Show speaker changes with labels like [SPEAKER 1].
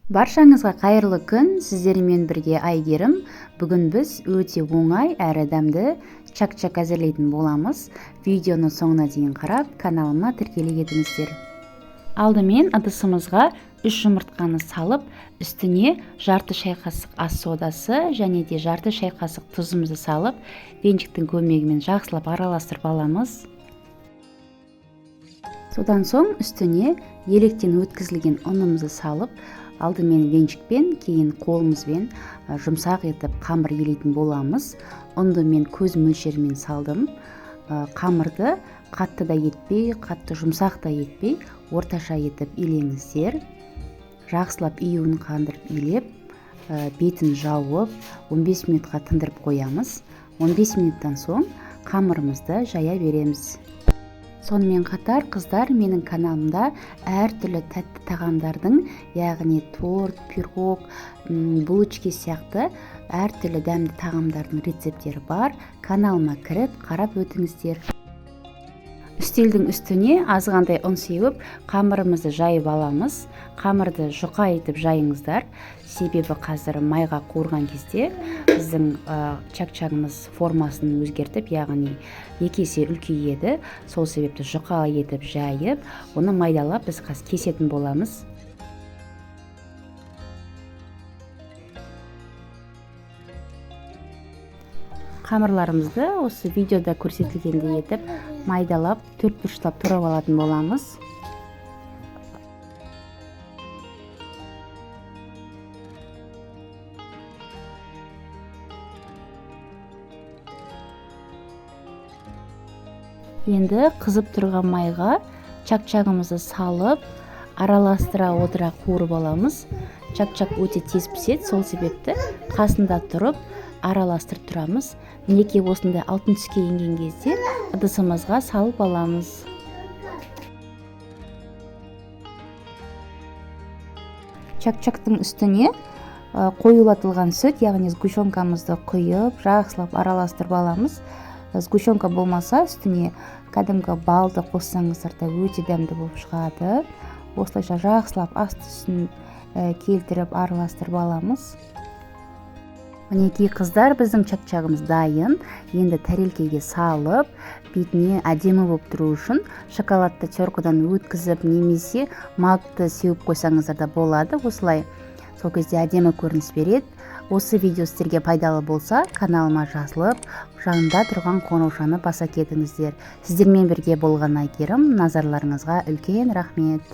[SPEAKER 1] Баршаңызға қайырлы күн, сіздермен бірге Айгерім. Бүгін біз өте оңай әрі дәмді чак-чак әзірлейтін боламыз. Видеоны соңына дейін қарап, каналыма тіркеле кетіңіздер. Алдымен ыдысымызға 3 жұмыртқаны салып, үстіне жарты шай қасық ас содасы және де жарты шай қасық тұзымызды салып, венчиктің көмегімен жақсылап араластырып аламыз. Содан соң үстіне електен өткізілген ұнымызды салып, алдымен венчикпен, кейін қолымызбен жұмсақ етіп қамыр елейтін боламыз. Ұнды мен көз мөлшерімен салдым. Қамырды қатты да етпей, қатты жұмсақ та етпей, орташа етіп илеңіздер. Жақсылап июін қандырып илеп, бетін жауып, 15 минутқа тындырып қоямыз. 15 минуттан соң қамырымызды жая береміз. Сонымен қатар, қыздар, менің каналымда әртүрлі тәтті тағамдардың, яғни торт, пирог, булочки сияқты әртүрлі дәмді тағамдардың рецептері бар. Каналыма кіріп, қарап өтіңіздер. Үстелдің үстіне азғандай ұн сеуіп, қамырымызды жайып аламыз. Қамырды жұқа етіп жайыңыздар. Себебі қазір майға қуырған кезде біздің чак-чагымыз формасын өзгертіп, яғни 2 есе үлкейеді. Сол себепті жұқа етіп жайып, оны майдалап біз кесетін боламыз. Қамырларымызды осы видеода көрсетілгендей етіп майдалап, төртбұрыштап турап алатын боламыз. Енді қызып тұрған майға чак-чагымызды салып, араластыра отыра қуырып аламыз. Чак-чак өте тез піседі, сол себепті қасында тұрып араластырып тұрамыз. Мінекей осындай алтын түске енген кезде ыдысымызға салып аламыз. Чак-чактың үстіне қоюлатылған сүт, яғни сгущенкамызды құйып, жақсылап араластырып аламыз. Сгущенка болмаса, үстіне кәдімгі балды қоссаңыздар да өте дәмді болып шығады. Осылайша жақсылап асты-үстін келтіріп араластырып аламыз. Мінекей қыздар, біздің чак-чагымыз дайын. Енді тәрелкеге салып, бетіне әдемі болып тұру үшін шоколадты теркадан өткізіп, немесе макты сеуіп қойсаңыздар да болады. Осылай сол кезде әдемі көрініс береді. Осы видео сіздерге пайдалы болса, каналыма жазылып, жанында тұрған қоңыраушаны баса кетіңіздер. Сіздермен бірге болған Айгерім, назарларыңызға үлкен рахмет.